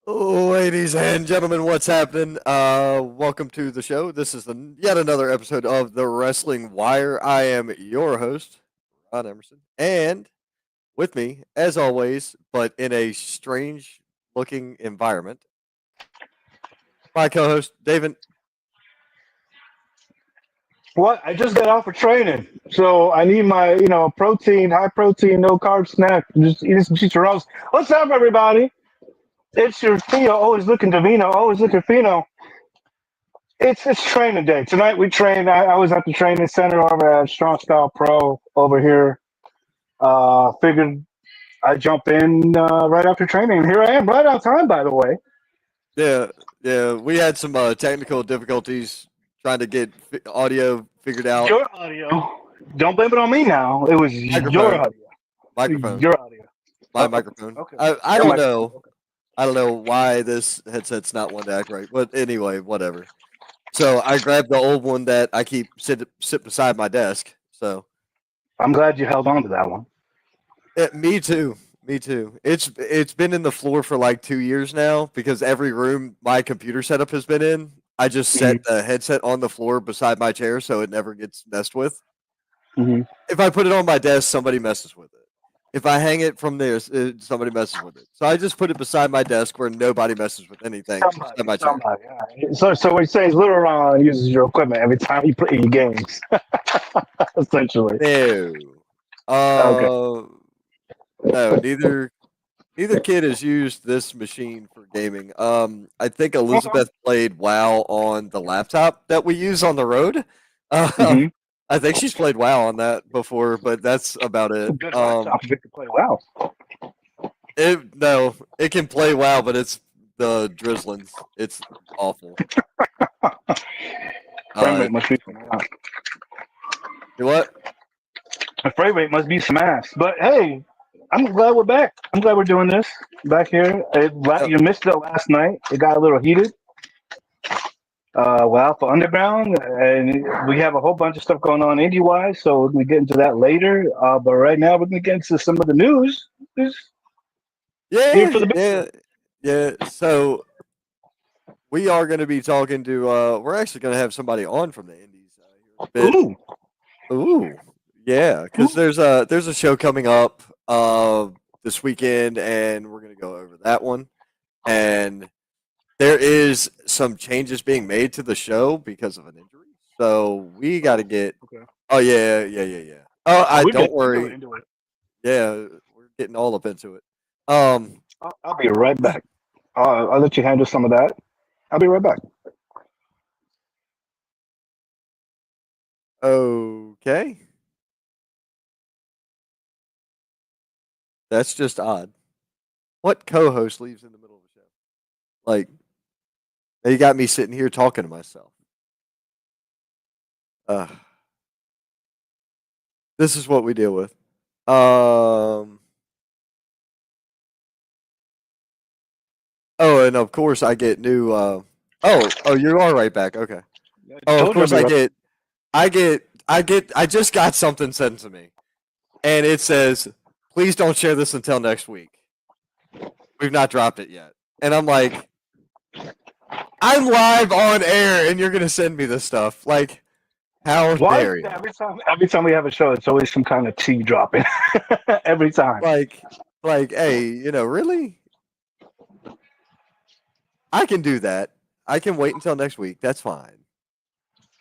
Ladies and gentlemen, what's happening? Welcome to the show. This is yet another episode of The Wrestling Wire. I am your host, Ron Emerson, and with me, as always, but in a strange looking environment, my co host, David. What? I just got off of training, so I need my, protein, high protein, no carb snack. Just eating some chicharrones. What's up, everybody? It's your Theo, always looking Davino, always looking Fino. It's training day tonight. We trained. I was at the training center over at Strong Style Pro over here. Figured I'd jump in right after training. Here I am, right on time, by the way. Yeah, yeah, we had some technical difficulties trying to get audio figured out. Your audio. Don't blame it on me now. It was your Microphone, audio. microphone, Your audio. my microphone. Okay. I Your don't microphone. know. I don't know why this headset's not one to act right. But anyway, whatever. So I grabbed the old one that I keep sit beside my desk. So I'm glad you held on to that one. me too. Me too. It's been in the floor for like 2 years now because every room my computer setup has been in, I just set the headset on the floor beside my chair so it never gets messed with. Mm-hmm. If I put it on my desk, somebody messes with it. If I hang it from there, somebody messes with it. So I just put it beside my desk where nobody messes with anything beside my chair. Somebody. All right. So what you're saying is Little Ron uses your equipment every time you play your games, essentially. No. Okay. Uh, no, neither kid has used this machine for gaming. I think Elizabeth played WoW on the laptop that we use on the road. Uh, Mm-hmm. I think she's played WoW on that before, but that's about it. Good laptop. You can play well. No, it can play WoW, but it's the drizzlings. It's awful. Frame rate must be some ass. You what? The frame rate must be some ass. But hey, I'm glad we're back. I'm glad we're doing this back here. You missed it last night. It got a little heated. Well, for Underground, and we have a whole bunch of stuff going on indie wise, so we get into that later. But right now, we're gonna get into some of the news. Here for the Yeah. So we are going to be talking to. We're actually going to have somebody on from the Indies here in a bit. Ooh, yeah, because there's a show coming up this weekend, and we're going to go over that one. And there is some changes being made to the show because of an injury, so we got to get. Okay. Oh yeah. Oh, don't worry. Into it. Yeah, we're getting all up into it. I'll be right back. I'll let you handle some of that. I'll be right back. Okay. That's just odd. What co-host leaves in the middle of the show? Like, you got me sitting here talking to myself. This is what we deal with. Oh, and of course I get new. You are right back. Okay. Oh, of course I just got something sent to me, and it says, "Please don't share this until next week. We've not dropped it yet." And I'm like, I'm live on air, and you're gonna send me this stuff. Like, how dare you? Every time we have a show, it's always some kind of tea dropping. Every time. Hey, really? I can do that. I can wait until next week. That's fine.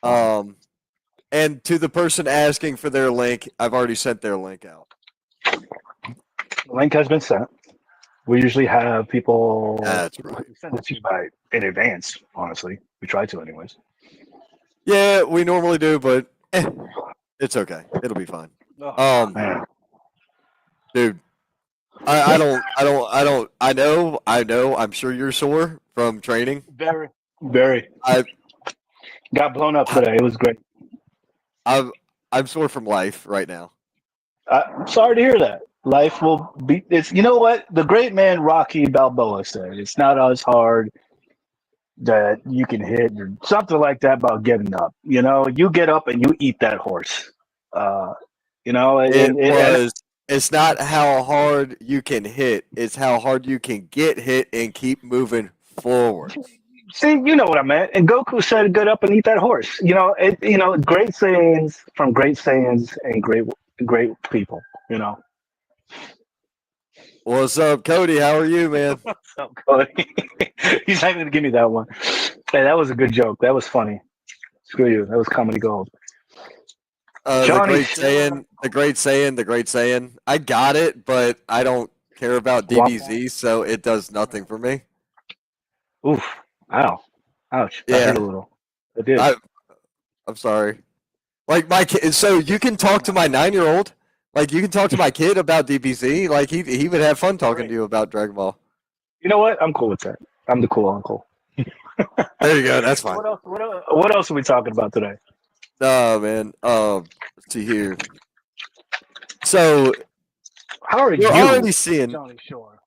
And to the person asking for their link, I've already sent their link out. The link has been sent. We usually have people That's right. send it to you in advance. Honestly, we try to, anyways. Yeah, we normally do, but it's okay. It'll be fine. Man. Dude, I know. I'm sure you're sore from training. Very, very. I got blown up today. It was great. I'm sore from life right now. I'm sorry to hear that. Life will be. It's. You know what the great man Rocky Balboa said. It's not as hard that you can hit or something like that about getting up. You get up and you eat that horse. It It's not how hard you can hit; it's how hard you can get hit and keep moving forward. See, you know what I meant. And Goku said, "Get up and eat that horse." Great sayings from great sayings and great people. You know. What's up, Cody? How are you, man? What's up, Cody? He's not going to give me that one. Hey, that was a good joke. That was funny. Screw you. That was comedy gold. The Johnny great Shore. saying, the great saying, the great saying. I got it, but I don't care about DBZ, so it does nothing for me. Oof. Ow. Ouch. That hurt a Yeah, little. It did. I, I'm sorry. Like my kid, so you can talk to my 9-year-old. Like you can talk to my kid about DBZ. Like he would have fun talking to Great. you about Dragon Ball. You know what? I'm cool with that. I'm the cool uncle. There you go. That's fine. What else are we talking about today? No, man. Let's see here. So How are you're you, already seeing. Johnny Shore?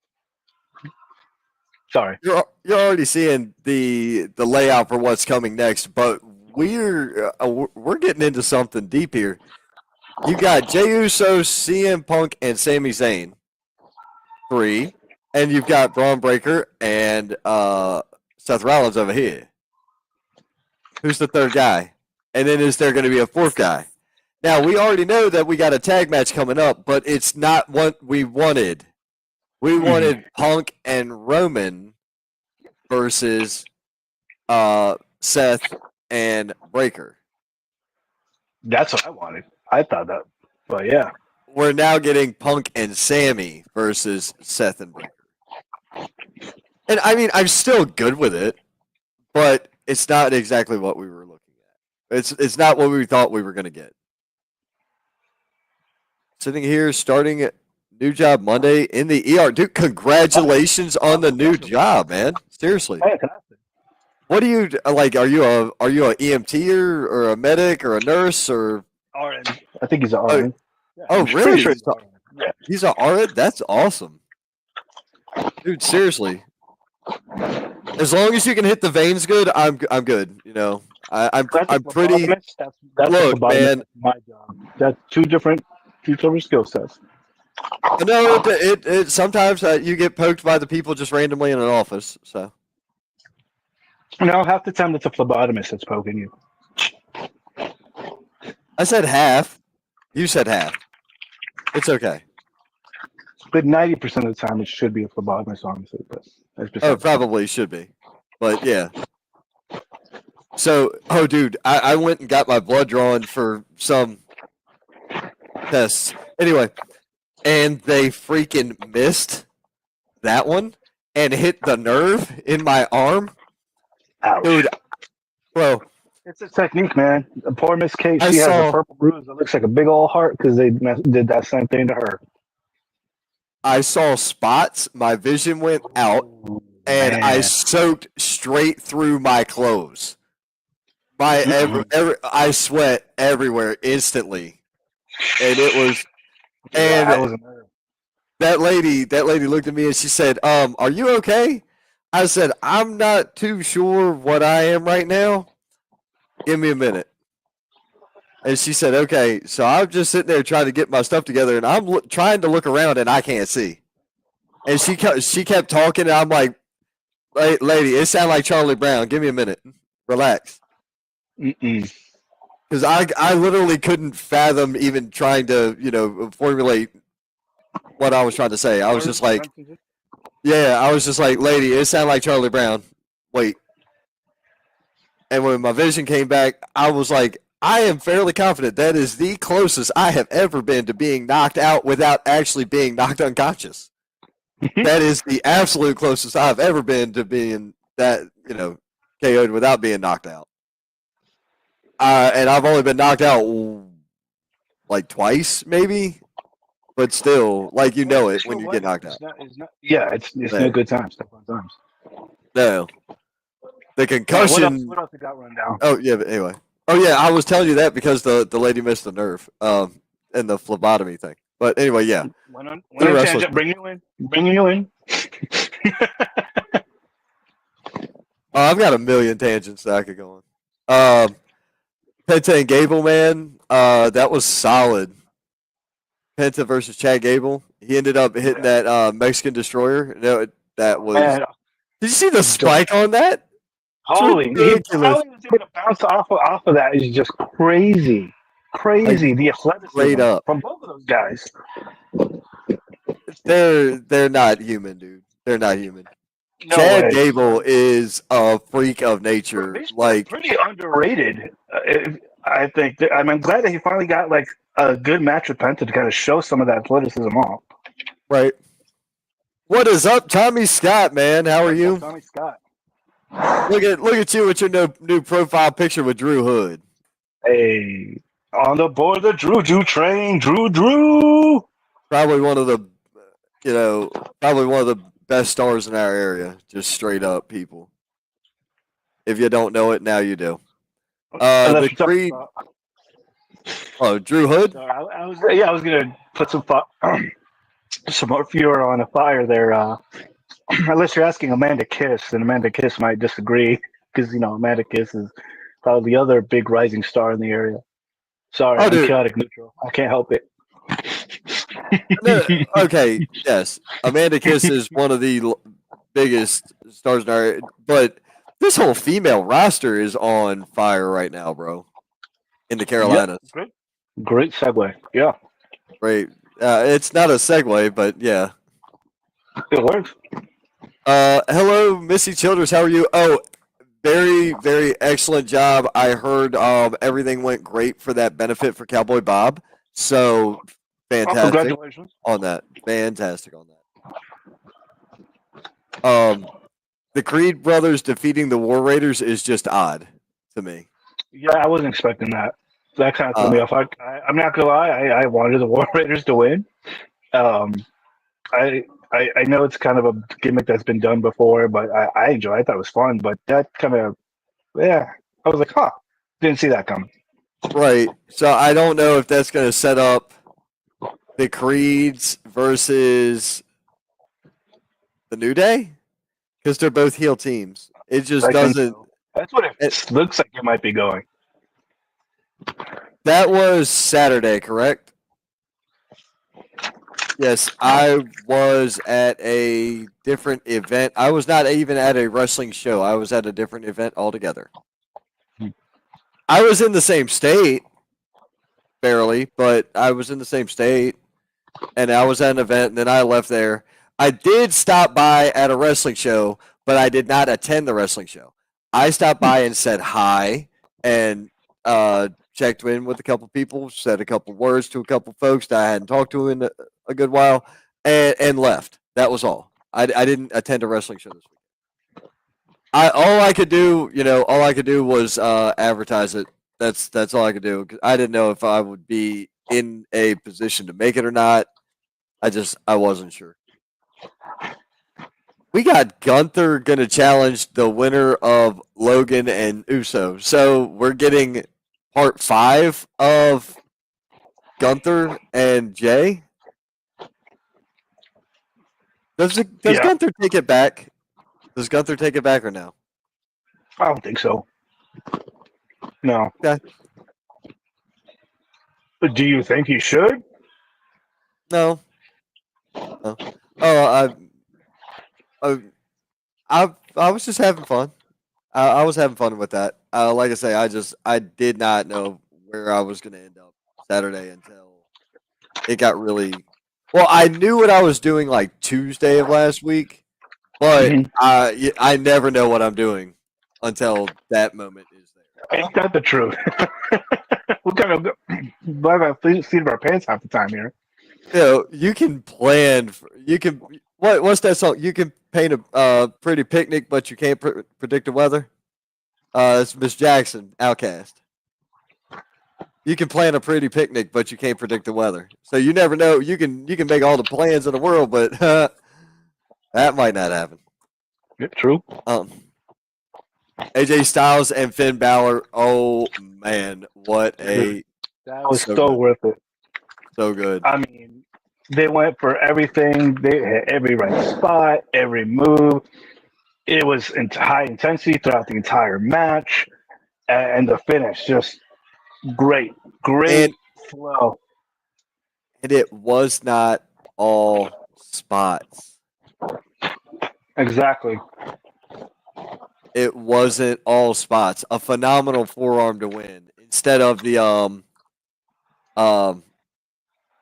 Sorry. You're already seeing the layout for what's coming next, but we're getting into something deep here. You got Jey Uso, CM Punk, and Sami Zayn, 3, and you've got Braun Breaker and Seth Rollins over here. Who's the third guy? And then is there going to be a fourth guy? Now we already know that we got a tag match coming up, but it's not what we wanted. We wanted Punk and Roman versus Seth and Breaker. That's what I wanted. I thought that, but yeah. We're now getting Punk and Sammy versus Seth and Breaker. And I mean, I'm still good with it, but it's not exactly what we were looking at. It's not what we thought we were going to get. Sitting here, starting new job Monday in the ER. Dude, congratulations on the new job, man. Seriously. What do you like? Are you a EMT or a medic or a nurse or? RN. I think he's an RN. Oh, really? Sure He's an RN. That's awesome, dude. Seriously. As long as you can hit the veins good, I'm good. You know, I'm pretty. That's Look, man. My job. That's two different skill sets. No, it sometimes you get poked by the people just randomly in an office. So. No, half the time it's a phlebotomist that's poking you. I said half. You said half. It's okay. But 90% of the time it should be a phlebotomist, honestly. But it probably should be. But yeah. So, dude, I went and got my blood drawn for some tests. Anyway, and they freaking missed that one and hit the nerve in my arm. Ouch. Dude, bro. It's a technique, man. The poor Miss Kate, she has a purple bruise that looks like a big old heart because they did that same thing to her. I saw spots. My vision went out, and I soaked straight through my clothes. I sweat everywhere instantly, and it was. And that lady looked at me and she said, "Are you okay?" I said, "I'm not too sure what I am right now. Give me a minute." And she said, "Okay." So I'm just sitting there trying to get my stuff together, and I'm trying to look around, and I can't see. And she kept talking, and I'm like, "Lady, it sounded like Charlie Brown. Give me a minute. Relax." Because I literally couldn't fathom even trying to formulate what I was trying to say. I was just like, "Lady, it sounded like Charlie Brown. Wait." And when my vision came back, I was like, I am fairly confident that is the closest I have ever been to being knocked out without actually being knocked unconscious. That is the absolute closest I've ever been to being KO'd without being knocked out. And I've only been knocked out like twice, maybe. But still, like it when you get knocked out. It's no good times. No. The concussion. What else you got run down? Oh yeah, but anyway. Oh yeah, I was telling you that because the lady missed the nerve, and the phlebotomy thing. But anyway, yeah. Went on tangent. Bring you in. I've got a million tangents that I could go on. Penta and Gable, man, that was solid. Penta versus Chad Gable. He ended up hitting that Mexican destroyer. No, that was. Man, Did you see the spike on that? It's how ridiculous. he was able to bounce off of that is just crazy. Like Crazy. The straight athleticism up. from both of those guys. They're not human, dude. They're not human. No Chad way. Gable is a freak of nature. They're Like, pretty underrated. I think. I'm glad that he finally got like a good match with Penta to kind of show some of that athleticism off. right. What is up, Tommy Scott, man? How are you? Tommy Scott. Look at you with your new profile picture with Drew Hood. Hey, on the board, the Drew train. Drew. Probably one of the probably one of the best stars in our area. Just straight up people. If you don't know it, now you do. Unless The you're talking Creed. about. Oh, Drew Hood. Sorry, I was gonna put some more fuel on a fire there. Unless you're asking Amanda Kiss, and Amanda Kiss might disagree because Amanda Kiss is probably the other big rising star in the area. Sorry, Oh, I'm dude. chaotic neutral. I can't help it. No, okay, yes. Amanda Kiss is one of the biggest stars in our area, but this whole female roster is on fire right now, bro. In the Yep, Carolinas. great segue. Yeah, Right. It's not a segue, but yeah. it works. Hello, Missy Childers. How are you? Oh, very, very excellent job. I heard everything went great for that benefit for Cowboy Bob. So Oh, fantastic congratulations. on that. Fantastic on that. The Creed brothers defeating the War Raiders is just odd to me. Yeah, I wasn't expecting that. That kind of threw me Uh, off. I'm not gonna lie. I wanted the War Raiders to win. Um, I know it's kind of a gimmick that's been done before, but I enjoy it. I thought it was fun, but that kind of, yeah, I was like, huh, didn't see that coming. right. So I don't know if that's going to set up the Creeds versus the New Day because they're both heel teams. It just I think doesn't. so. That's what It, it looks like it might be going. that was Saturday, correct? Yes, I was at a different event. I was not even at a wrestling show. I was at a different event altogether. I was in the same state, barely, but I was in the same state, and I was at an event, and then I left there. I did stop by at a wrestling show, but I did not attend the wrestling show. I stopped by and said hi, and checked in with a couple people, said a couple words to a couple folks that I hadn't talked to in a good while, and left. That was all. I didn't attend a wrestling show this week. All I could do, all I could do was advertise it. That's all I could do. I didn't know if I would be in a position to make it or not. I wasn't sure. We got Gunther gonna challenge the winner of Logan and Uso. So we're getting part 5 of Gunther and Jay. Does Yeah, Gunther take it back? Does Gunther take it back or no? I don't think so. No. Okay. But do you think he should? No. No. Oh, I, I was just having fun. I was having fun with that. Like I say, I did not know where I was going to end up Saturday until it got really. Well, I knew what I was doing like Tuesday of last week, but Mhm. I never know what I'm doing until that moment is there. Ain't that the truth? We kind of by the seat of our pants half the time here. You can plan. You can what's that song? You can paint a pretty picnic, but you can't predict the weather. It's Miss Jackson, Outcast. You can plan a pretty picnic, but you can't predict the weather. So you never know. You can make all the plans in the world, but that might not happen. Yeah, true. AJ Styles and Finn Balor. Oh man, what a That was so so good, worth it. so good. I mean, they went for everything. They hit every right spot, every move. It was in high intensity throughout the entire match, and the finish just great, great And flow. and it was not all spots. Exactly. It wasn't all spots. A phenomenal forearm to win instead of the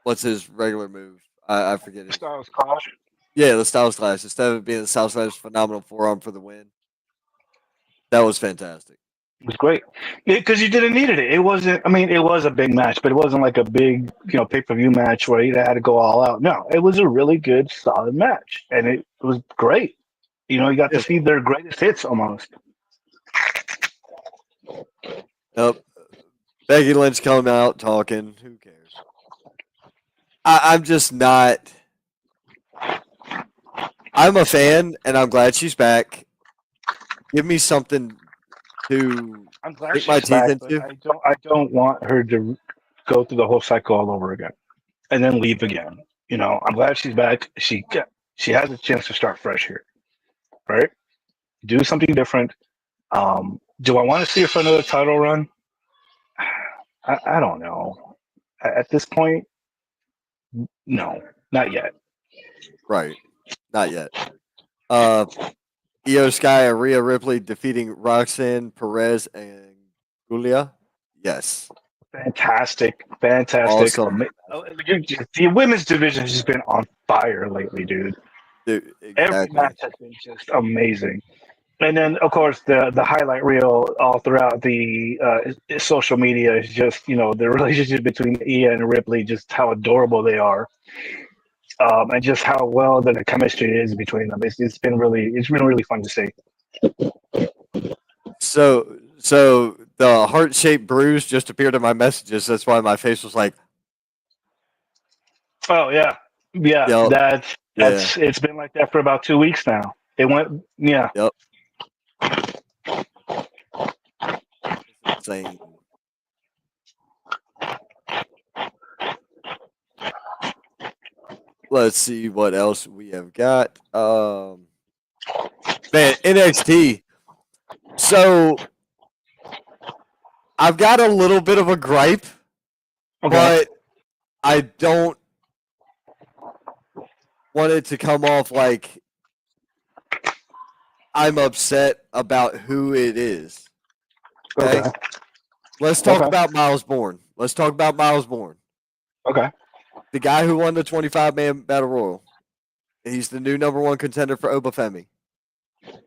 what's his regular move? I forget his. Styles Clash. Yeah, the Styles Clash. Instead of it being the Styles Clash, phenomenal forearm for the win. That was fantastic. It was great because you didn't need it. It wasn't. I mean, it was a big match, but it wasn't like a big, pay-per-view match where you had to go all out. No, it was a really good, solid match, and it was great. You got to Yeah. see their greatest hits almost. Yep. Becky Lynch coming out talking. Who cares? I'm just not. I'm a fan, and I'm glad she's back. Give me something to I'm glad sink my she's teeth back, but into. I don't want her to go through the whole cycle all over again and then leave again. I'm glad she's back. She has a chance to start fresh here, right? Do something different. Do I want to see her for another title run? I don't know. At this point, no, not yet. Right. Not yet. Uh, Io Sky and Rhea Ripley defeating Roxanne Perez and Julia. Yes. Fantastic, fantastic. Awesome. The women's division has just been on fire lately, dude. Dude, Every exactly. match has been just amazing. And then, of course, the highlight reel all throughout the social media is just the relationship between Ia and Ripley, just how adorable they are, and just how well the chemistry is between them. It's been really fun to see. So the heart shaped bruise just appeared in my messages. That's why my face was like, Oh yeah, yeah. yep, That's yeah, that's it's been like that for about 2 weeks now. It went, yeah. yep. It's insane. Let's see what else we have got. Man, NXT. So I've got a little bit of a gripe, Okay. but I don't want it to come off like I'm upset about who it is. Okay? Okay. Let's talk Okay. about Miles Bourne. Let's talk about Miles Bourne. Okay. The guy who won the 25-man Battle Royal. He's the new number one contender for Obafemi.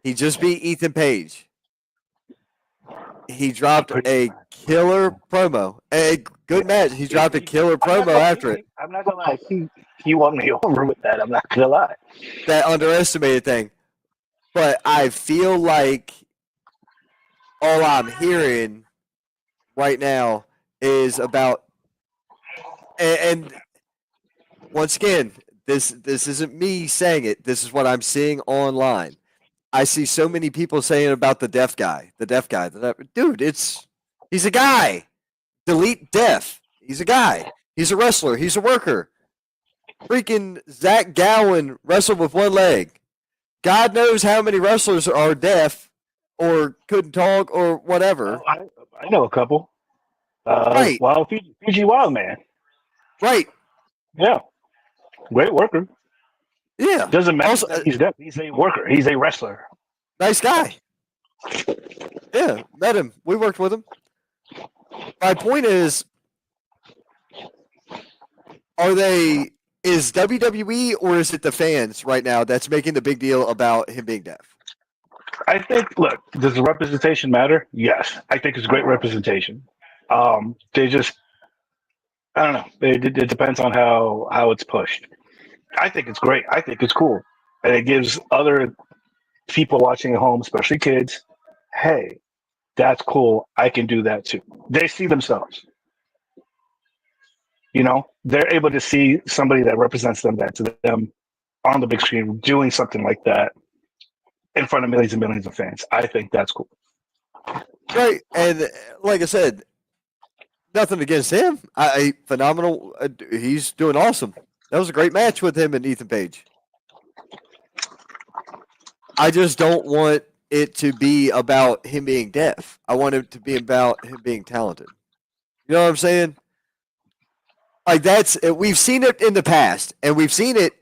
He just beat Ethan Page. He dropped Pretty good a match. killer promo. A good match. He dropped a killer promo after it. I'm not gonna lie. He won me over with that. I'm not gonna lie. That underestimated thing. But I feel like all I'm hearing right now is about and once again, this isn't me saying it. This is what I'm seeing online. I see so many people saying about the deaf guy. Dude, he's a guy. Delete deaf. He's a guy. He's a wrestler. He's a worker. Freaking Zach Gowen wrestled with one leg. God knows how many wrestlers are deaf or couldn't talk or whatever. I know a couple. Right, Well, Fiji Wildman. right. Yeah, great worker. Yeah. Doesn't matter Also, that he's deaf. He's a worker. He's a wrestler. nice guy. Yeah, met him. We worked with him. My point is, is WWE or is it the fans right now that's making the big deal about him being deaf? I think. Look, does the representation matter? Yes, I think it's great representation. They just, I don't know. It depends on how it's pushed. I think it's great. I think it's cool, and it gives other people watching at home, especially kids, hey, that's cool. I can do that too. They see themselves. They're able to see somebody that represents them, that's them on the big screen doing something like that in front of millions and millions of fans. I think that's cool. Right. And like I said, nothing against him. Phenomenal. He's doing awesome. That was a great match with him and Ethan Page. I just don't want it to be about him being deaf. I want it to be about him being talented. You know what I'm saying? Like we've seen it in the past, and we've seen it.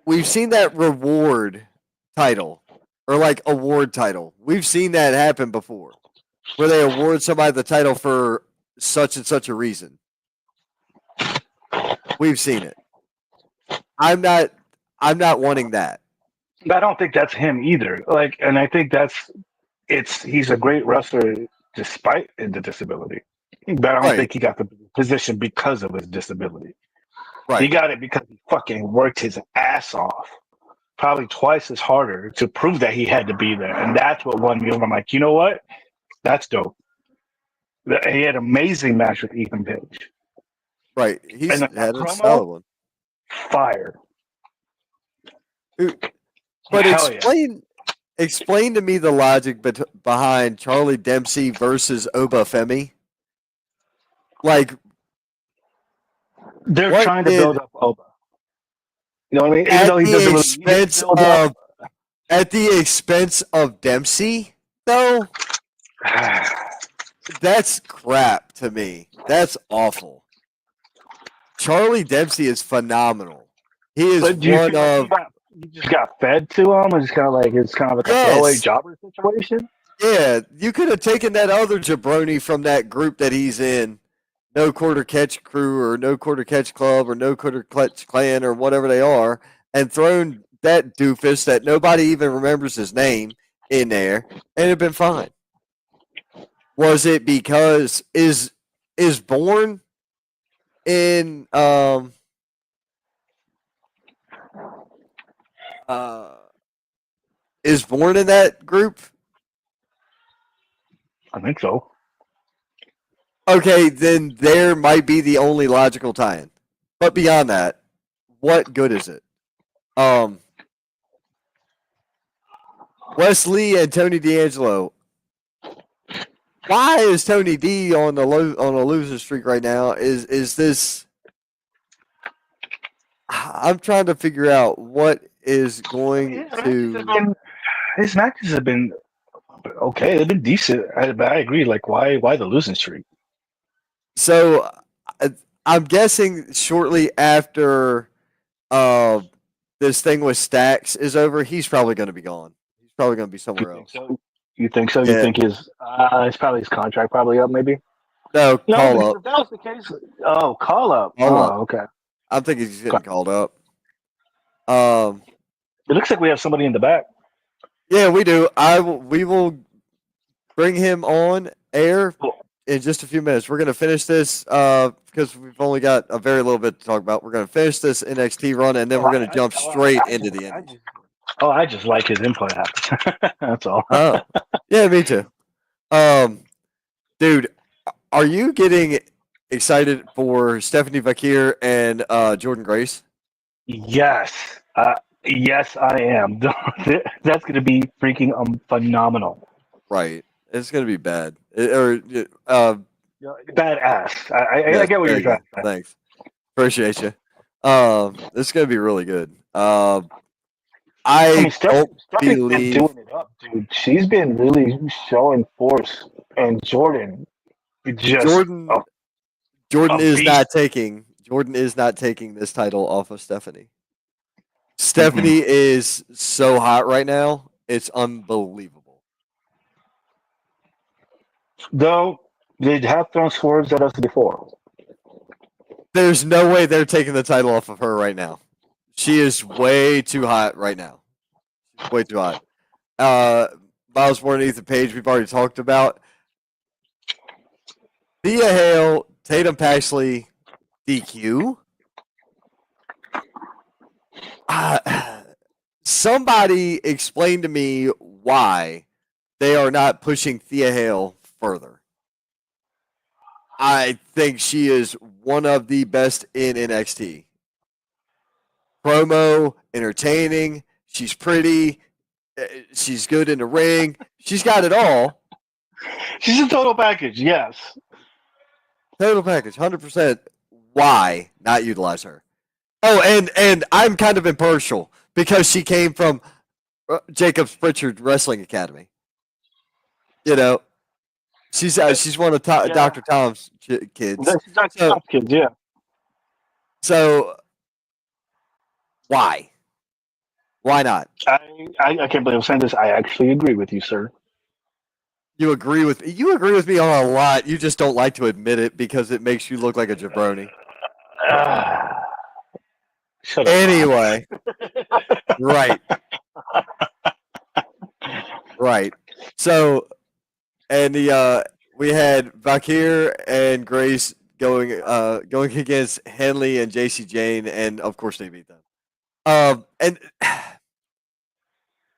We've seen that reward title or like award title. We've seen that happen before, where they award somebody the title for such and such a reason. We've seen it. I'm not wanting that. I don't think that's him either. Like, and I think he's a great wrestler despite the disability. But I don't Right. think he got the position because of his disability. Right. He got it because he fucking worked his ass off, probably twice as harder to prove that he had to be there. And that's what won me over. I'm like, you know what? That's dope. He had an amazing match with Ethan Page. Right. He's And had a promo, solid one. fire. But Hell yeah. explain to me the logic behind Charlie Dempsey versus Obafemi. Like, They're what trying to did build up Oba. You know what I mean? Even at though he the doesn't really need to expense build up. at the expense of Dempsey, though? That's crap to me. That's awful. Charlie Dempsey is phenomenal. He is But do you one feel of like he just got fed to him? It's kind of like a throwaway jobber situation. Yeah, you could have taken that other jabroni from that group that he's in, No Quarter Catch Crew or No Quarter Catch Club or No Quarter Catch Clan or whatever they are, and thrown that doofus that nobody even remembers his name in there, and it'd been fine. Was it because is Born in is Born in that group? I think so. Okay, then there might be the only logical tie-in. But beyond that, what good is it? Wesley and Tony D'Angelo. Why is Tony D on a losing streak right now? Is this? I'm trying to figure out what is going to. His matches have been okay. They've been decent, but I agree. Like, why the losing streak? So, I'm guessing shortly after this thing with Stacks is over, he's probably going to be gone. He's probably going to be somewhere else. So? You think so? Yeah. You think it's probably his contract probably up, maybe? No, call up. If that was the case, call up. Okay. I'm thinking he's getting called up. It looks like we have somebody in the back. Yeah, we do. We will bring him on air in just a few minutes. We're going to finish this because we've only got a very little bit to talk about. We're going to finish this NXT run, and then we're going to jump straight into the end. I just like his input. That's all. Oh, yeah, me too. Dude, are you getting excited for Stephanie Vakir and Jordan Grace? Yes. Yes, I am. That's going to be freaking phenomenal. Right. It's going to be bad. Badass. I get what you're trying to say. Thanks. Appreciate you. It's going to be really good. I Stephanie's been doing it up, dude. She's been really showing force, and Jordan is not taking this title off of Stephanie. Stephanie is so hot right now. It's unbelievable. Though they have thrown swerves at us before. There's no way they're taking the title off of her right now. She is way too hot right now. She's way too hot. Miles Moore and Ethan Page, we've already talked about. Thea Hale, Tatum Paxley, DQ. Somebody explain to me why they are not pushing Thea Hale further. I think she is one of the best in NXT. Promo, entertaining, she's pretty, she's good in the ring. She's got it all. She's a total package, yes. Total package, 100%. Why not utilize her? Oh, and I'm kind of impartial because she came from Jacobs Pritchard Wrestling Academy. You know, She's one of Dr. Tom's kids. That's Dr. Tom's kids, yeah. So why? Why not? I can't believe I'm saying this. I actually agree with you, sir. You agree with me on a lot. You just don't like to admit it because it makes you look like a jabroni. Shut up. Anyway, right. So, and we had Vakir and Grace going against Henley and JC Jane, and of course they beat them. And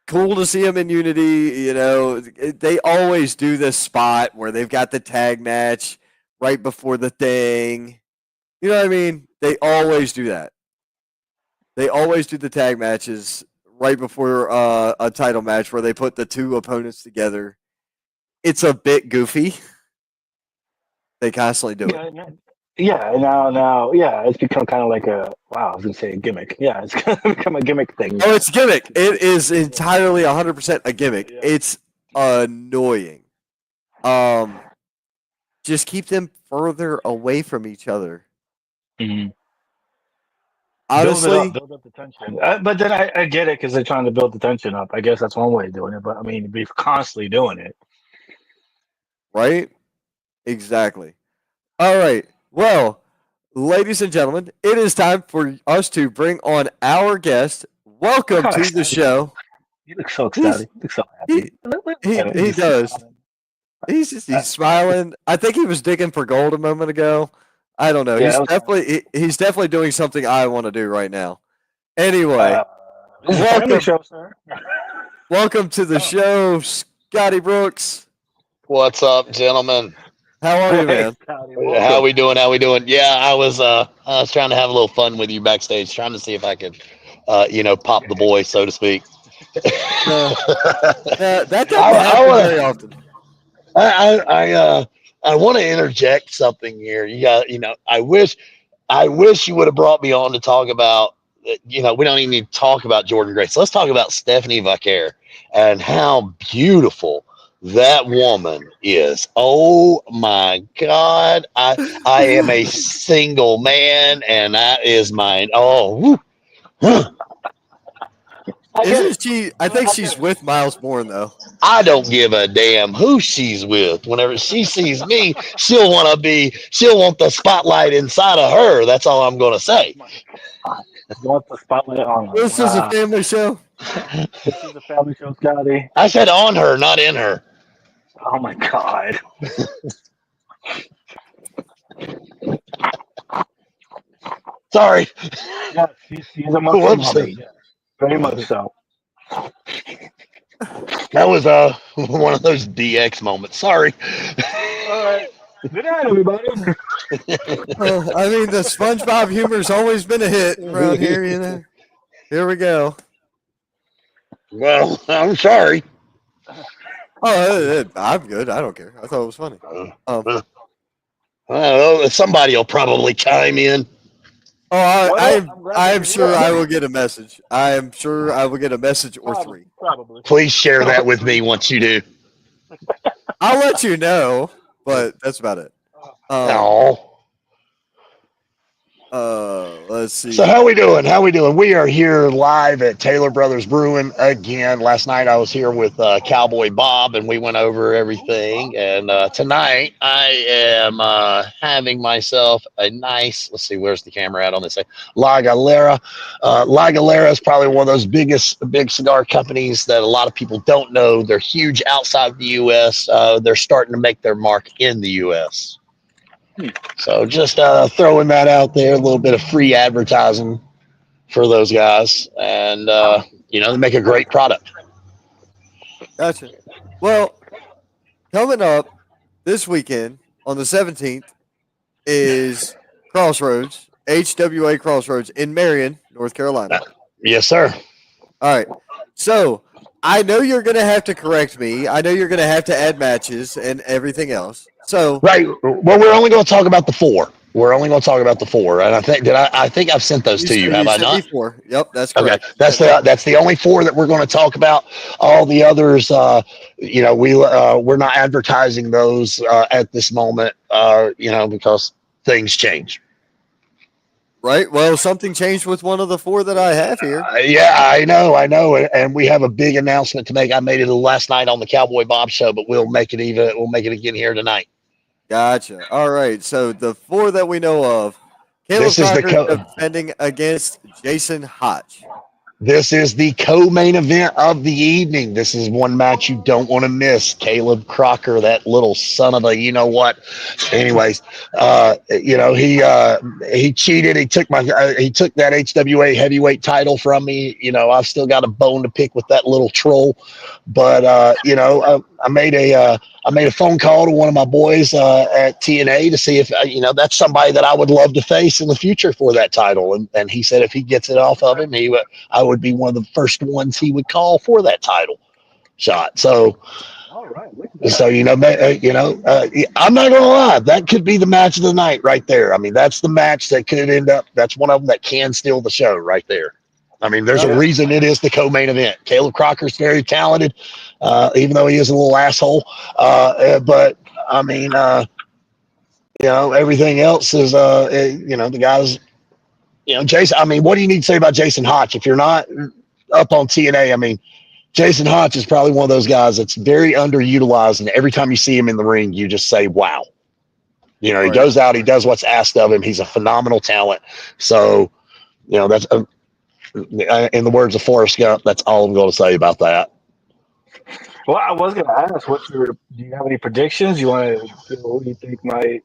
cool to see them in unity. You know, they always do this spot where they've got the tag match right before the thing. You know what I mean? They always do that. They always do the tag matches right before a title match where they put the two opponents together. It's a bit goofy. They constantly do it. Yeah, now, it's become kind of like I was gonna say a gimmick. Yeah, it's kind of become a gimmick thing. Oh, it's a gimmick. It is entirely 100% a gimmick. Yeah. It's annoying. Just keep them further away from each other. Mm-hmm. Honestly, build up the tension. But then I get it because they're trying to build the tension up. I guess that's one way of doing it. But I mean, be constantly doing it, right? Exactly. All right. Well, ladies and gentlemen, it is time for us to bring on our guest. Welcome to the show. You look so excited. You look so happy. He does. He's smiling. I think he was digging for gold a moment ago. I don't know. Yeah, he's definitely doing something I want to do right now. Anyway, welcome to the show, Scotty Brooks. What's up, gentlemen? How are you, man? How we doing? Yeah, I was trying to have a little fun with you backstage, trying to see if I could, pop the boy, so to speak. That doesn't happen very often. I want to interject something here. I wish you would have brought me on to talk about. We don't even need to talk about Jordan Grace. Let's talk about Stephanie Vaquer and how beautiful that woman is. Oh my God. I am a single man, and that is mine. Oh, isn't she? I think she's with Miles Bourne, though. I don't give a damn who she's with. Whenever she sees me, she'll want the spotlight inside of her. That's all I'm going to say. Want the spotlight on her. This is a family show. This is a family show, Scotty. I said on her, not in her. Oh my God. Sorry. Yeah, she's a Muslim woman. Yeah, very much so. That was one of those DX moments. Sorry. All right. Good night, everybody. I mean, the SpongeBob humor's always been a hit around here, you know. Here we go. Well, I'm sorry. Oh, I'm good. I don't care. I thought it was funny. Somebody will probably chime in. Oh, I am sure I will get a message. I am sure I will get a message or three. Probably. Please share that with me once you do. I'll let you know, but that's about it. Let's see. So how we doing? We are here live at Taylor Brothers Brewing again. Last night I was here with Cowboy Bob, and we went over everything. And tonight I am having myself a nice. Let's see, where's the camera at on this? La Galera. La Galera is probably one of those big cigar companies that a lot of people don't know. They're huge outside the U.S. They're starting to make their mark in the U.S. So just throwing that out there, a little bit of free advertising for those guys. And, they make a great product. Gotcha. Well, coming up this weekend on the 17th is Crossroads, HWA Crossroads in Marion, North Carolina. Yes, sir. All right. So I know you're going to have to correct me. I know you're going to have to add matches and everything else. So right. Well, we're only going to talk about the 4. We're only going to talk about the 4, and I think I've sent those to you. Have You I sent me not? 4. Yep, that's Okay, correct. that's the only 4 that we're going to talk about. All the others, we're not advertising those at this moment, because things change. Right. Well, something changed with one of the 4 that I have here. Yeah, I know, and we have a big announcement to make. I made it last night on the Cowboy Bob show, but we'll make it again here tonight. Gotcha. All right. So the 4 that we know of, Caleb This is Crocker defending against Jason Hotch. This is the co-main event of the evening. This is one match you don't want to miss. Caleb Crocker, that little son of a you know what. Anyways, he cheated. He took that HWA heavyweight title from me. I've still got a bone to pick with that little troll. But I made a phone call to one of my boys at TNA to see if that's somebody that I would love to face in the future for that title. And he said if he gets it off of him, I would be one of the first ones he would call for that title shot. So, All right. I'm not gonna lie, that could be the match of the night right there. I mean, that's the match that could end up. That's one of them that can steal the show right there. I mean, there's a reason it is the co-main event. Caleb Crocker's very talented, even though he is a little asshole. But I mean, everything else is, the guys. Jason. I mean, what do you need to say about Jason Hotch if you're not up on TNA? I mean, Jason Hotch is probably one of those guys that's very underutilized, and every time you see him in the ring, you just say, "Wow." He goes out, he does what's asked of him. He's a phenomenal talent. So, that's in the words of Forrest Gump. That's all I'm going to say about that. Well, I was going to ask, do you have any predictions? You want to, who do you think might?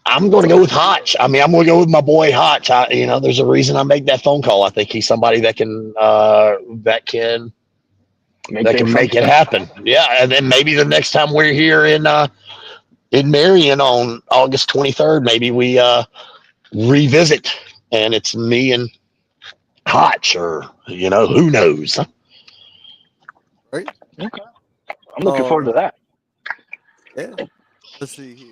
I'm going to go with Hotch. I mean, I'm going to go with my boy Hotch. There's a reason I made that phone call. I think he's somebody that can make it happen. Yeah, and then maybe the next time we're here in Marion on August 23rd, maybe we revisit, and it's me and Hotch, or who knows. Right. Okay. I'm looking forward to that. Yeah. Let's see here.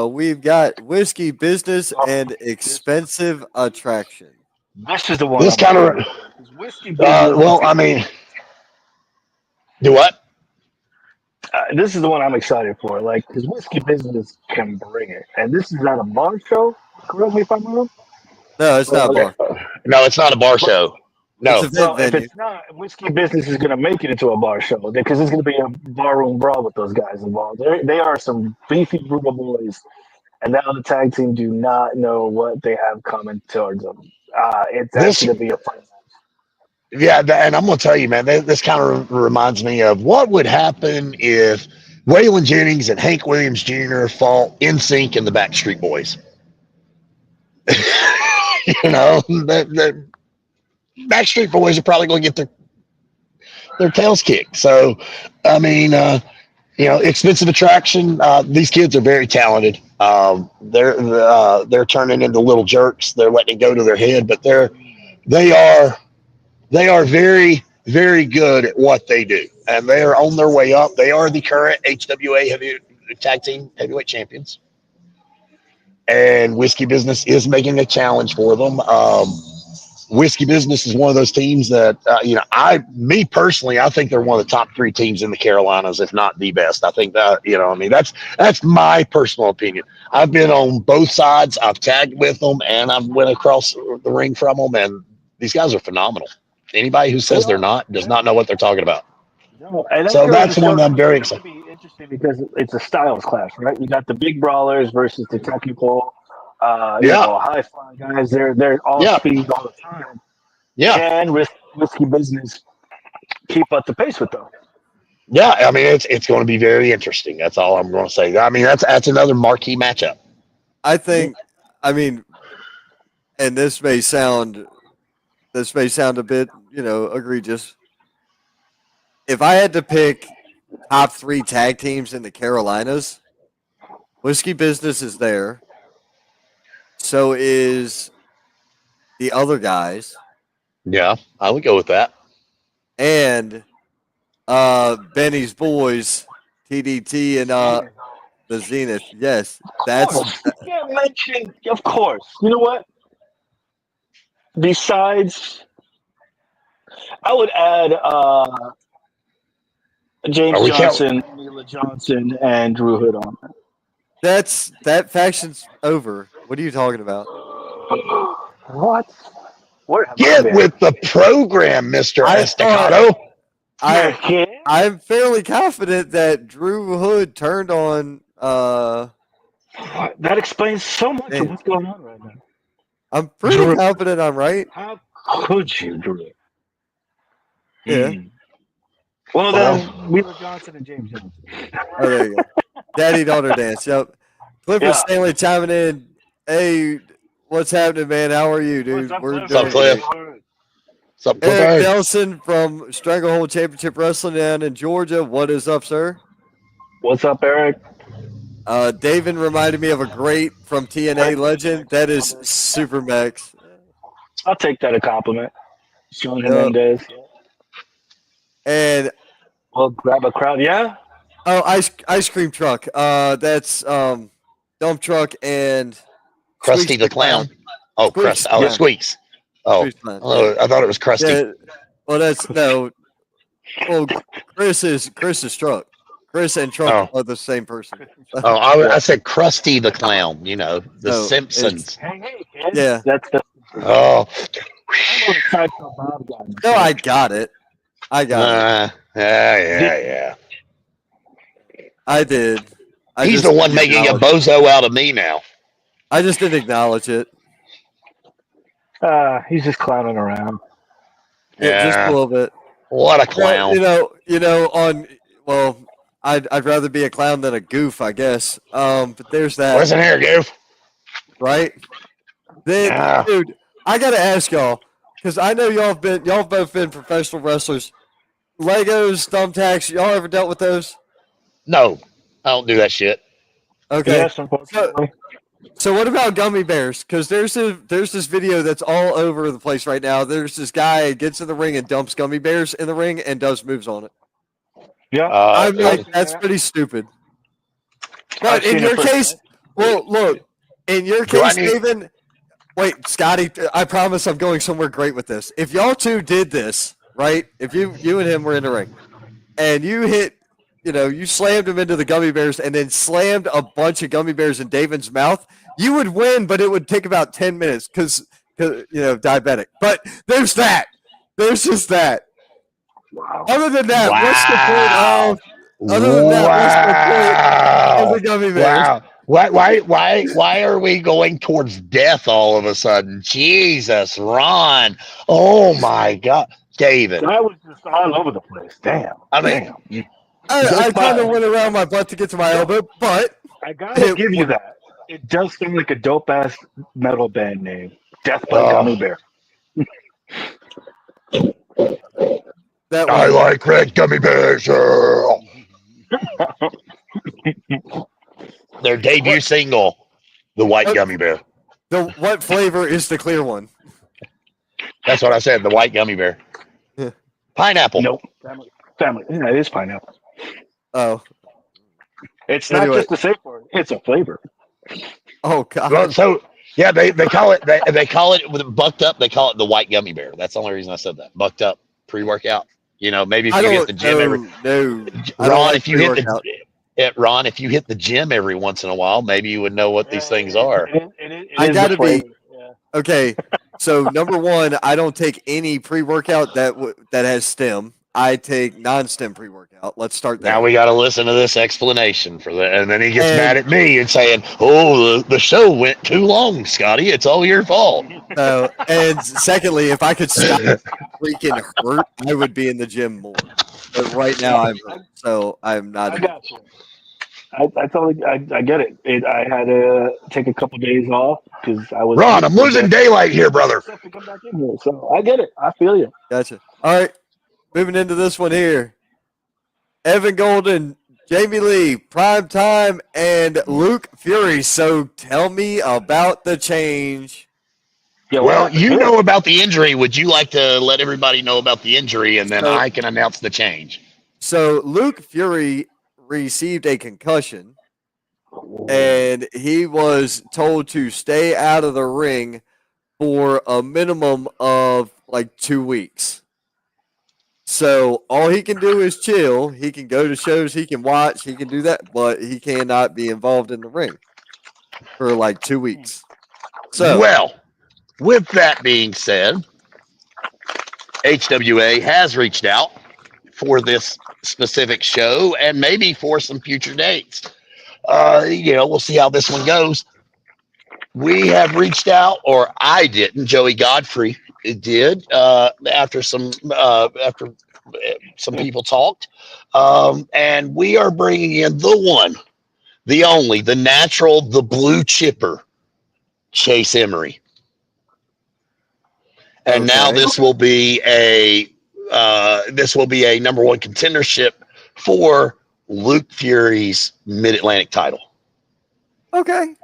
We've got Whiskey Business and Expensive Attraction. This is the one. This kind of Whiskey Business. I mean, do what? This is the one I'm excited for. Like, because Whiskey Business can bring it, and this is not a bar show. Correct me if I'm wrong. No, it's not a bar. No, it's not a bar show. No. It's if it's not, Whiskey Business is going to make it into a bar show because it's going to be a barroom brawl with those guys involved. They are some beefy, brutal boys, and now the tag team do not know what they have coming towards them. It's actually going to be a fun match. Yeah, and I'm going to tell you, man, this kind of reminds me of what would happen if Waylon Jennings and Hank Williams Jr. fought in sync in the Backstreet Boys. The Backstreet Boys are probably going to get their tails kicked. So, I mean, Expensive Attraction. These kids are very talented. They're turning into little jerks. They're letting it go to their head, but they are very, very good at what they do, and they are on their way up. They are the current HWA tag team heavyweight champions, and Whiskey Business is making a challenge for them. Whiskey Business is one of those teams that, me personally, I think they're one of the top 3 teams in the Carolinas, if not the best. I think that, that's my personal opinion. I've been on both sides. I've tagged with them, and I've went across the ring from them, and these guys are phenomenal. Anybody who says they're not does not know what they're talking about. No, so that's one that I'm very excited. It's going to be interesting because it's a styles clash, right? You got the big brawlers versus the technical, high flying guys. They're all speed all the time. Yeah, and Whiskey Business keep up the pace with them. Yeah, I mean it's going to be very interesting. That's all I'm going to say. I mean that's another marquee matchup. I think. I mean, and this may sound a bit, egregious. If I had to pick top 3 tag teams in the Carolinas, Whiskey Business is there. So is the other guys. Yeah, I would go with that. And Benny's Boys TDT and the Zenith. Yes, that's You can't mention, of course. You know what? Besides, I would add James Oh, we can't. Johnson, Mila Johnson, and Drew Hood on that faction's over. What are you talking about? What? Where have I Get been? with the program, Mr. I thought Estacado. I'm fairly confident that Drew Hood turned on. That explains so much Man. of what's going on right now. I'm pretty Drew. confident I'm right. How could you, Drew? Yeah. Well, then, Mila Johnson and James Johnson. Oh, there you go. Daddy daughter dance. Yep. Clifford Yeah. Stanley chiming in. Hey, what's happening, man? How are you, dude? What's up, We're Cliff? doing Cliff? great. What's up, Eric Cliff? Nelson from Stranglehold Championship Wrestling down in Georgia. What is up, sir? What's up, Eric? David reminded me of a great from TNA legend. That is Super Max. I'll take that a compliment. Sean Yep. Hernandez. And We'll grab a crowd. Yeah. oh, ice cream truck. That's dump truck and Krusty Squeaks the Clown. Oh, Squeaks Crust. Oh, Clown. Squeaks. Oh, Squeaks Clown, oh, I thought it was Krusty. Yeah. Well, that's no. Well, Chris is truck. Chris and truck are the same person. Oh, I said Krusty the Clown. You know, the No, Simpsons. Hey, kid. Yeah. That's Oh, I'm a Sideshow Bob guy. No, I got it. yeah. I did. He's just the one didn't making a acknowledge it. bozo out of me now. I just didn't acknowledge it. He's just clowning around. Yeah, just a Yeah. little bit. What a Well, clown. I'd rather be a clown than a goof, I guess. But there's that. Listen here, Goof. Right? Then, Yeah. dude, I gotta ask y'all, because I know y'all both been professional wrestlers. Legos, thumbtacks, y'all ever dealt with those? No, I don't do that shit. Okay. Yes, unfortunately. So what about gummy bears? Because there's this video that's all over the place right now. There's this guy gets in the ring and dumps gummy bears in the ring and does moves on it. Yeah. I'm like, that's pretty stupid. But in your case, well, look, in your case, David. Wait, Scotty, I promise I'm going somewhere great with this. If y'all two did this, right? If you and him were in the ring, and you hit, you slammed him into the gummy bears and then slammed a bunch of gummy bears in David's mouth, you would win, but it would take about 10 minutes because diabetic. But there's that. There's just that. Wow. Other than that, Wow. what's the point of the gummy bears? Wow. Why are we going towards death all of a sudden? Jesus, Ron. Oh my God. David. I was just all over the place. Damn. I mean, I kind of went around my butt to get to my elbow, but I gotta give you that. It does sound like a dope ass metal band name. Death by Gummy Bear. I like red gummy bears. Their debut single, The White Gummy Bear. What flavor is the clear one? That's what I said, the white gummy bear. Yeah. Pineapple. Nope. Family. Yeah, it is pineapple. Oh. It's not just a safe word, it's a flavor. Oh God. Well, so yeah, they call it they call it with bucked up, they call it the white gummy bear. That's the only reason I said that. Bucked up pre-workout. Maybe if you hit the gym Ron, if you hit the gym every once in a while, maybe you would know what these things are. I gotta be okay. So number one, I don't take any pre-workout that has stem. I take non-stem pre-workout. Let's start there. Now we got to listen to this explanation for that, and then he gets mad at me and saying, "Oh, the show went too long, Scotty. It's all your fault." And secondly, if I could stop freaking hurt, I would be in the gym more. But right now, I'm hurt, so I'm not. I got you. I totally I get it. I had to take a couple days off because I was. Ron, I'm losing daylight here, brother. To come back in here, so I get it. I feel you. Gotcha. All right, moving into this one here. Evan Golden, Jamie Lee, Prime Time, and Luke Fury. So tell me about the change. Yeah, well, you know about the injury. Would you like to let everybody know about the injury, and then I can announce the change? So Luke Fury received a concussion, and he was told to stay out of the ring for a minimum of like 2 weeks. So all he can do is chill. He can go to shows, he can watch, he can do that, but he cannot be involved in the ring for like 2 weeks. So, well, with that being said, HWA has reached out for this specific show and maybe for some future dates. We'll see how this one goes. We have reached out, or I didn't. Joey Godfrey did after some people talked, and we are bringing in the one, the only, the natural, the blue chipper, Chase Emery. And now this will be a number one contendership for Luke Fury's Mid-Atlantic title. okay.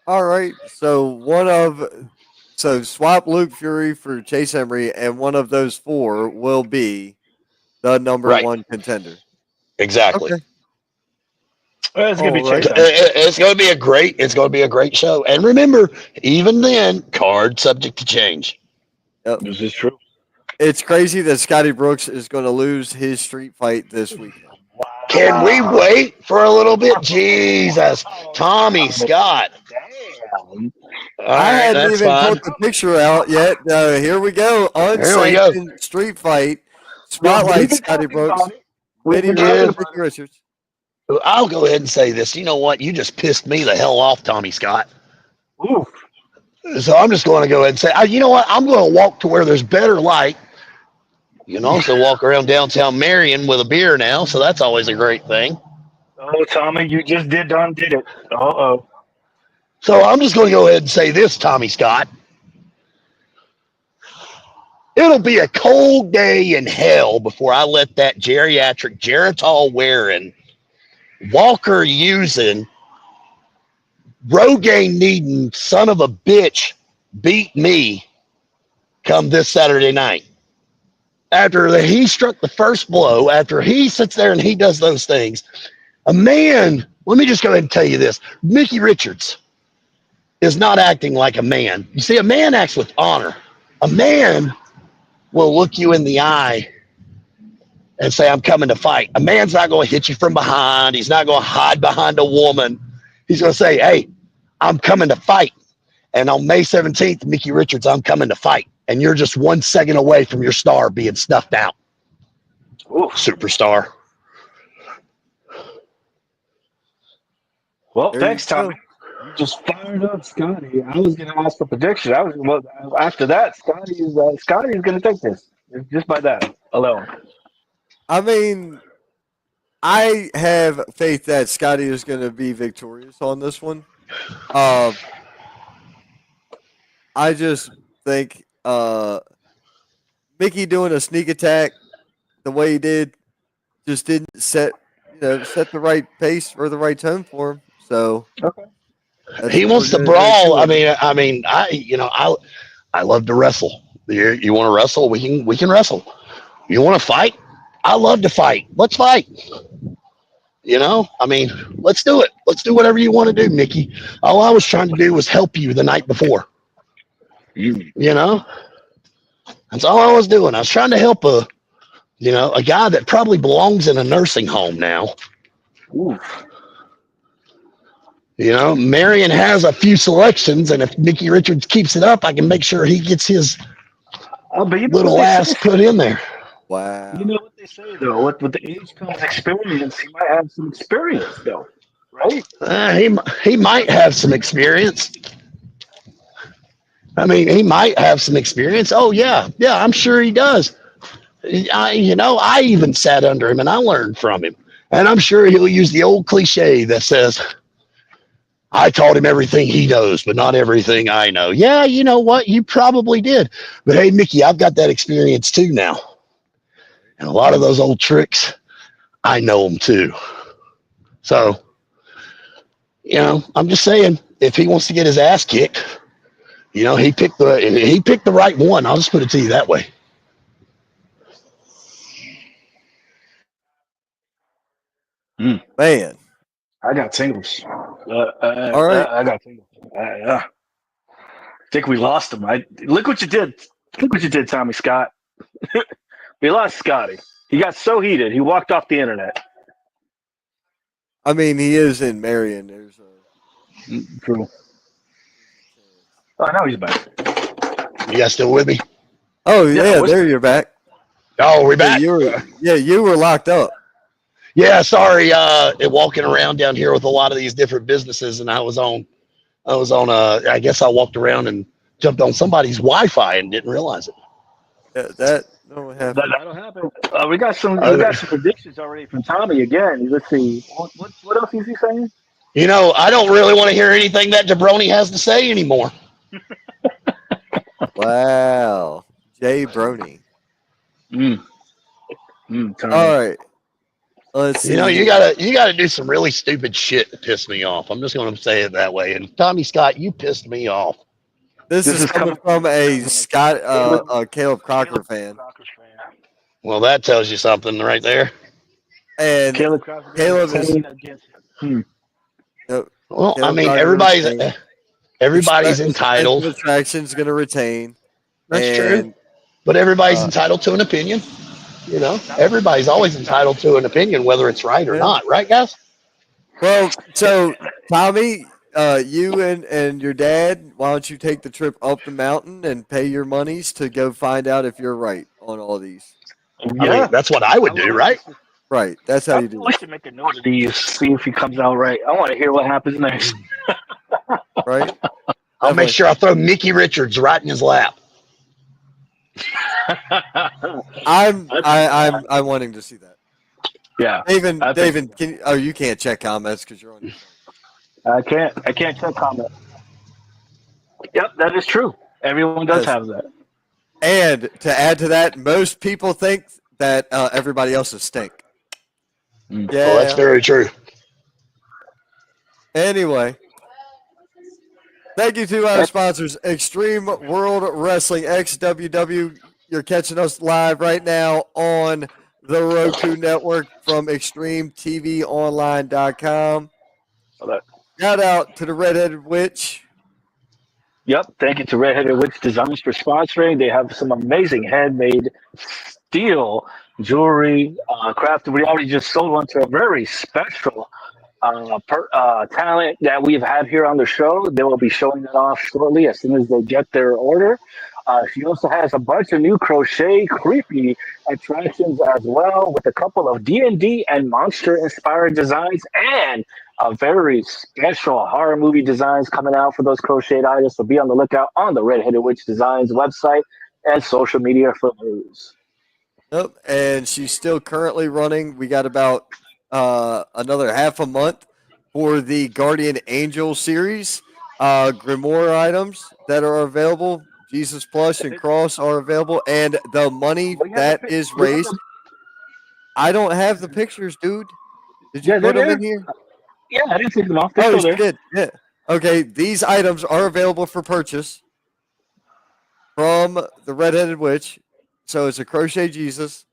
All right. So swap Luke Fury for Chase Emery, and one of those four will be the number one contender. Exactly. Okay. Well, it's gonna be All Chase. right. It's going to be a great show. And remember, even then, card subject to change. Yep. This is true. It's crazy that Scotty Brooks is going to lose his street fight this weekend. Can we wait for a little bit? Jesus, Tommy Scott. Damn. I hadn't even put the picture out yet. Here we go. Unsanctioned street fight. Spotlight Scotty Brooks. Mickey Richards. I'll go ahead and say this. You know what? You just pissed me the hell off, Tommy Scott. Oof. So I'm just going to go ahead and say, you know what? I'm going to walk to where there's better light. You can also walk around downtown Marion with a beer now, so that's always a great thing. Oh, Tommy, you just did it. Uh-oh. So I'm just going to go ahead and say this, Tommy Scott. It'll be a cold day in hell before I let that geriatric, Geritol wearing, Walker using, Rogaine needing son of a bitch beat me come this Saturday night. After he struck the first blow, after he sits there and he does those things, a man, let me just go ahead and tell you this. Mickey Richards is not acting like a man. You see, a man acts with honor. A man will look you in the eye and say, I'm coming to fight. A man's not going to hit you from behind. He's not going to hide behind a woman. He's going to say, hey, I'm coming to fight. And on May 17th, Mickey Richards, I'm coming to fight. And you're just 1 second away from your star being snuffed out. Ooh, superstar. Well, thanks, Tommy. You just fired up Scotty. I was going to ask for prediction. After that, Scotty is going to take this just by that alone. I mean, I have faith that Scotty is going to be victorious on this one. I just think Mickey doing a sneak attack the way he did just didn't set the right pace or the right tone for him. So he wants to brawl. I love to wrestle. You want to wrestle? We can wrestle. You want to fight? I love to fight. Let's fight. Let's do it. Let's do whatever you want to do, Mickey. All I was trying to do was help you the night before. That's all I was doing. I was trying to help a guy that probably belongs in a nursing home now. Oof. Marion has a few selections, and if Mickey Richards keeps it up, I can make sure he gets his little ass put in there. Wow. You know what they say, though? With the age comes experience. He might have some experience, though, right? He might have some experience. He might have some experience. Oh, yeah, I'm sure he does. I even sat under him, and I learned from him. And I'm sure he'll use the old cliche that says, I taught him everything he knows, but not everything I know. Yeah, you know what? You probably did. But hey, Mickey, I've got that experience too now. And a lot of those old tricks, I know them too. So, I'm just saying, if he wants to get his ass kicked, he picked the right one. I'll just put it to you that way. Man. I got tingles. All right. I got tingles. I think we lost him. Look what you did. Look what you did, Tommy Scott. We lost Scotty. He got so heated, he walked off the internet. I mean, he is in Marion. There's a True. Oh, now he's back. You guys still with me? Oh Yeah, yeah, there you're back. Oh, we're back. You were locked up. Yeah, sorry. Walking around down here with a lot of these different businesses, and I was on. I guess I walked around and jumped on somebody's Wi-Fi and didn't realize it. Yeah, that don't happen. That'll happen. We got some. Uh, We got some predictions already from Tommy again. Let's see. What else is he saying? I don't really want to hear anything that Jabroni has to say anymore. Wow, Jay Brony. Tommy. All right, let's see. You gotta do some really stupid shit to piss me off. I'm just gonna say it that way. And Tommy Scott, you pissed me off. This is coming from a Caleb Crocker fan, Well, that tells you something right there. and Caleb is. against him. Well, Caleb I mean, Crocker everybody's entitled. Attraction's going to retain. That's true. But everybody's entitled to an opinion. Everybody's always entitled to an opinion, whether it's right or not, right, guys? Well, so Tommy, you and your dad, why don't you take the trip up the mountain and pay your monies to go find out if you're right on all these? Yeah, I mean, that's what I would do, right? Right, that's how you do it. I should make a note of these, see if he comes out right. I want to hear what happens next. Right? I'll make sure I throw Mickey Richards right in his lap. I'm wanting to see that. Yeah, David, you can't check comments because you're on your phone. I can't check comments. Yep, that is true. Everyone does have that. And to add to that, most people think that everybody else is stink. Yeah, well, that's very true. Anyway, thank you to our sponsors, Extreme World Wrestling, XWW. You're catching us live right now on the Roku Network from ExtremeTVOnline.com. Shout out to the Redheaded Witch. Yep, thank you to Redheaded Witch Designs for sponsoring. They have some amazing handmade steel jewelry, crafted. We already just sold one to a very special talent that we've had here on the show. They will be showing it off shortly as soon as they get their order. She also has a bunch of new crochet creepy attractions as well, with a couple of D&D and monster inspired designs and a very special horror movie designs coming out for those crocheted items. So be on the lookout on the Redheaded Witch Designs website and social media for news. Yep, and she's still currently running. We got about another half a month for the Guardian Angel series. Grimoire items that are available, Jesus Plush and Cross are available, and the money that is raised. I don't have the pictures, dude. Did you put them in here? Yeah, I didn't take them off. Oh, you did. Yeah. Okay, these items are available for purchase from the Redheaded Witch. So it's a crochet Jesus.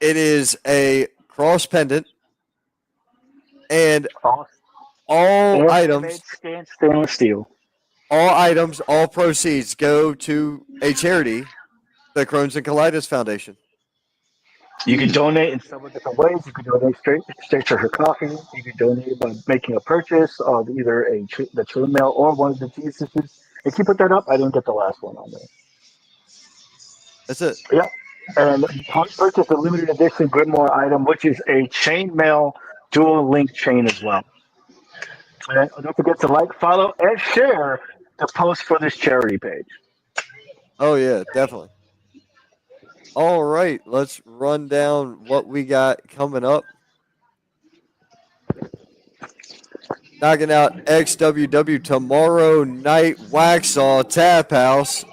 It is a cross pendant, and all items, stainless steel. All proceeds go to a charity, the Crohn's and Colitis Foundation. You can donate in several different ways. You can donate straight to her coffee. You can donate by making a purchase of either the true mail or one of the Jesuses. If you put that up, I didn't get the last one on there. That's it. Yeah. And purchase a limited edition Grimoire item, which is a chainmail dual link chain as well. And don't forget to like, follow, and share the post for this charity page. Oh, yeah, definitely. All right, let's run down what we got coming up. Knocking out XWW tomorrow night, Waxhaw Tap House.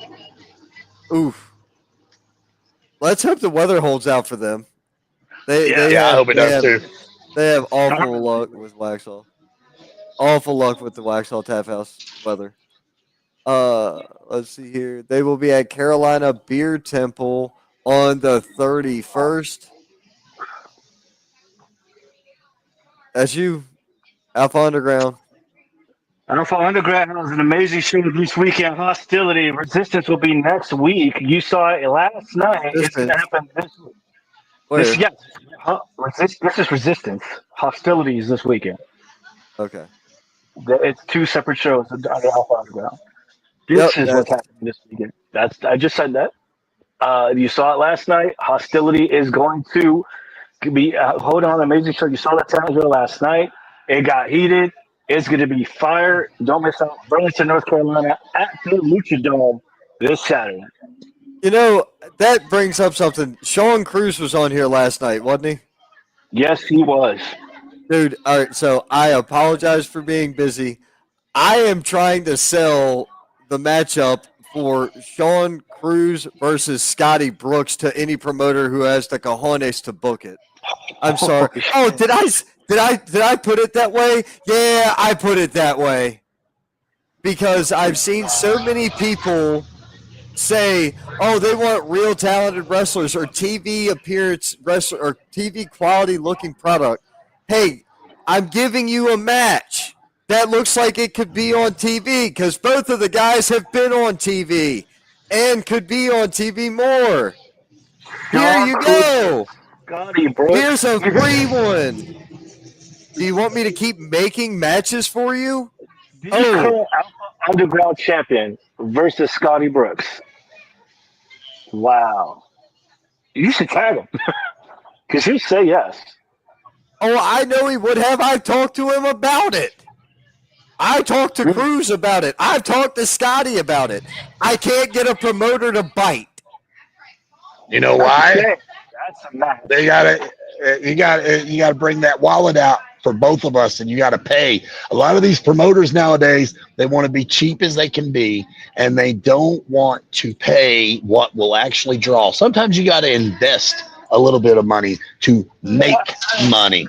Oof. Let's hope the weather holds out for them. I hope it does too. They have awful luck with Waxhaw. Awful luck with the Waxhaw Tap House weather. Let's see here. They will be at Carolina Beer Temple on the 31st. That's you, Alpha Underground. Alpha Underground has an amazing show this weekend. Hostility. Resistance will be next week. You saw it last night. It's going to Resistance. happen this week. This, Where? yes. This is Resistance. Hostility is this weekend. Okay. It's two separate shows under Alpha Underground. Yep. This is what's That's happening this weekend. I just said that. You saw it last night. Hostility is going to be hold on, amazing show. You saw that Townsville last night. It got heated. It's going to be fire. Don't miss out. Burlington, North Carolina, at the Lucha Dome this Saturday. that brings up something. Sean Cruz was on here last night, wasn't he? Yes, he was. Dude, all right. So I apologize for being busy. I am trying to sell the matchup for Sean Cruz versus Scotty Brooks to any promoter who has the cojones to book it. I'm sorry. Oh, did I put it that way? Yeah, I put it that way because I've seen so many people say, "Oh, they want real talented wrestlers or TV appearance wrestler or TV quality looking product." Hey, I'm giving you a match that looks like it could be on TV because both of the guys have been on TV and could be on TV more. Here Sean you Cruz, go. Scotty Brooks. Here's a free one. Do you want me to keep making matches for you? The Oh, current Alpha Underground champion versus Scotty Brooks. Wow. You should tag him because he'll say yes. oh, I know he would have. I've talked to him about it. I talked to Cruz about it. I've talked to Scotty about it. I can't get a promoter to bite. You know That's a why? shame. That's a match. They gotta, you gotta bring that wallet out for both of us, and you gotta pay. A lot of these promoters nowadays, they want to be cheap as they can be, and they don't want to pay what will actually draw. Sometimes you gotta invest a little bit of money to make money.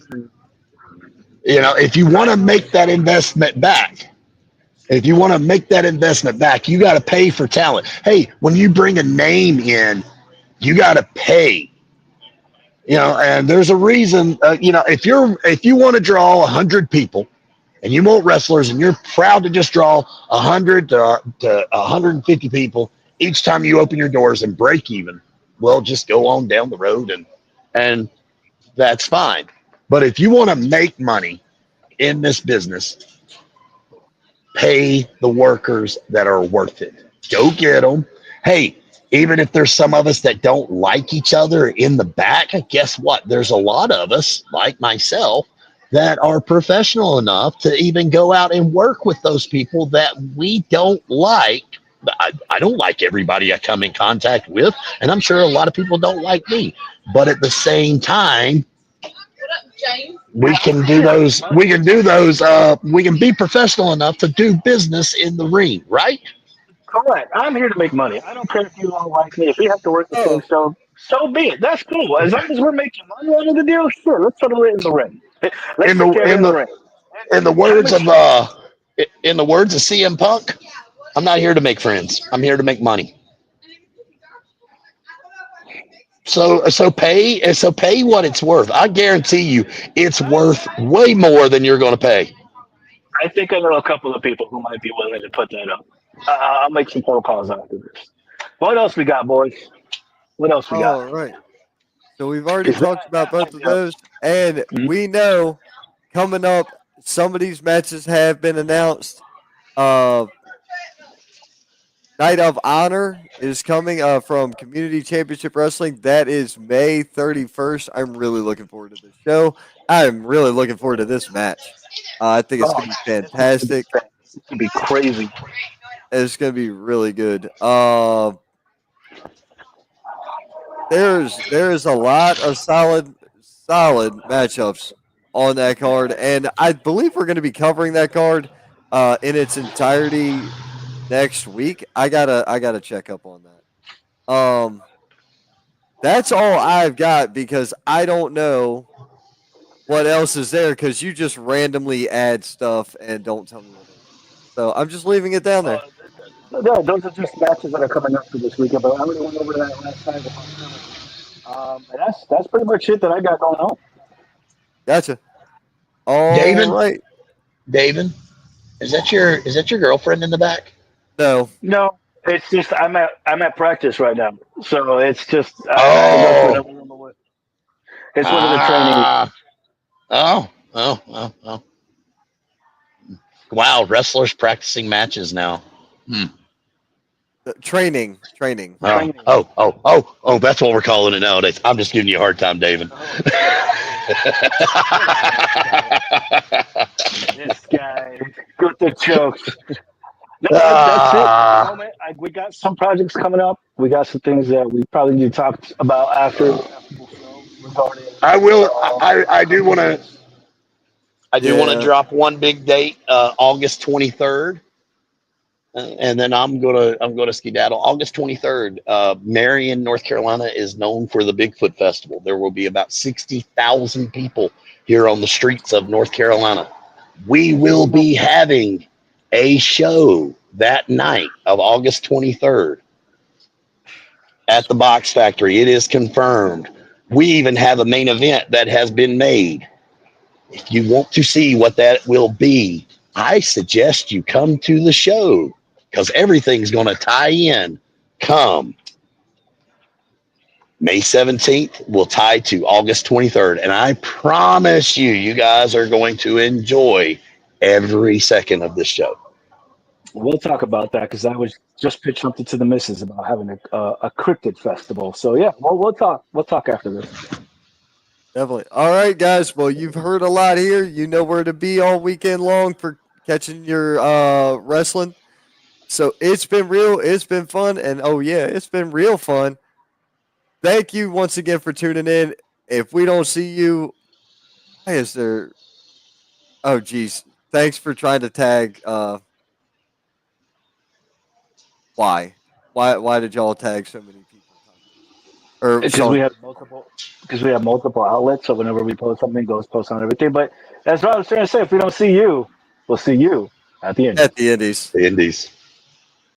If you want to make that investment back, you got to pay for talent. Hey, when you bring a name in, you got to pay. And there's a reason. If you want to draw 100 people, and you want wrestlers, and you're proud to just draw 100 to 150 people each time you open your doors and break even, well, just go on down the road and that's fine. But if you want to make money in this business, pay the workers that are worth it. Go get them. Hey, even if there's some of us that don't like each other in the back, guess what? There's a lot of us, like myself, that are professional enough to even go out and work with those people that we don't like. I don't like everybody I come in contact with, and I'm sure a lot of people don't like me. But at the same time, we can do those. We can do those. We can be professional enough to do business in the ring, right? Correct. I'm here to make money. I don't care if you don't like me. If we have to work the same Oh, show, so be it. That's cool. As long as we're making money out of the deal, sure. Let's settle it in the ring. Let's In the take care of it in in the the ring. in the How words of much? CM Punk, I'm not here to make friends. I'm here to make money. So pay what it's worth. I guarantee you, it's worth way more than you're going to pay. I think I know a couple of people who might be willing to put that up. I'll make some phone calls after this. What else we got, boys? What else we got? all right. So we've already Because talked about both of those, and Mhm. we know coming up, some of these matches have been announced. Uh, Night of Honor is coming from Community Championship Wrestling. That is May 31st. I'm really looking forward to this show. I'm really looking forward to this match. I think it's Oh, going to be fantastic. this could be crazy. It's going to be really good. There's a lot of solid matchups on that card, and I believe we're going to be covering that card in its entirety next week. I gotta check up on that. That's all I've got because I don't know what else is there because you just randomly add stuff and don't tell me what it is. So I'm just leaving it down there. Uh, yeah, those are just matches that are coming up for this weekend. But I already went over that last time with hostility. And that's pretty much it that I got going on. Gotcha. All David, right. David, is that your girlfriend in the back? No. No, it's just I'm at practice right now, so it's just I had to go to Oh, another room. It's one of the trainees. ah, oh. Wow, wrestlers practicing matches now. Hmm. Training. Training. Oh, that's what we're calling it nowadays. I'm just giving you a hard time, David. Oh, get out of this guy. This guy with the jokes. No, that's it. At the Ah, moment, we got some projects coming up. We got some things that we probably need to talk about after the show regarding I will. I do upcoming want to. events. I do want to Yeah. drop one big date, August 23rd, and then I'm gonna skedaddle. August 23rd, Marion, North Carolina is known for the Bigfoot Festival. There will be about 60,000 people here on the streets of North Carolina. We will be having a show that night of August 23rd at the Box Factory. It is confirmed. We even have a main event that has been made. If you want to see what that will be, I suggest you come to the show because everything's going to tie in. Come May 17th will tie to August 23rd. And I promise you, you guys are going to enjoy every second of this show. We'll talk about that because I was just pitched something to the missus about having a cryptid festival. So yeah, we'll talk. We'll talk after this. Definitely. All right, guys. Well, you've heard a lot here. You know where to be all weekend long for catching your wrestling. So it's been real. It's been fun. And oh, yeah, it's been real fun. Thank you once again for tuning in. If we don't see you, why is there? Oh, geez. Thanks for trying to tag. Why? Why did y'all tag so many people? Or Because we Sean? have multiple outlets. So whenever we post something, it goes post on everything. But that's what I was trying to say. If we don't see you, we'll see you at the end. At the Indies. The Indies.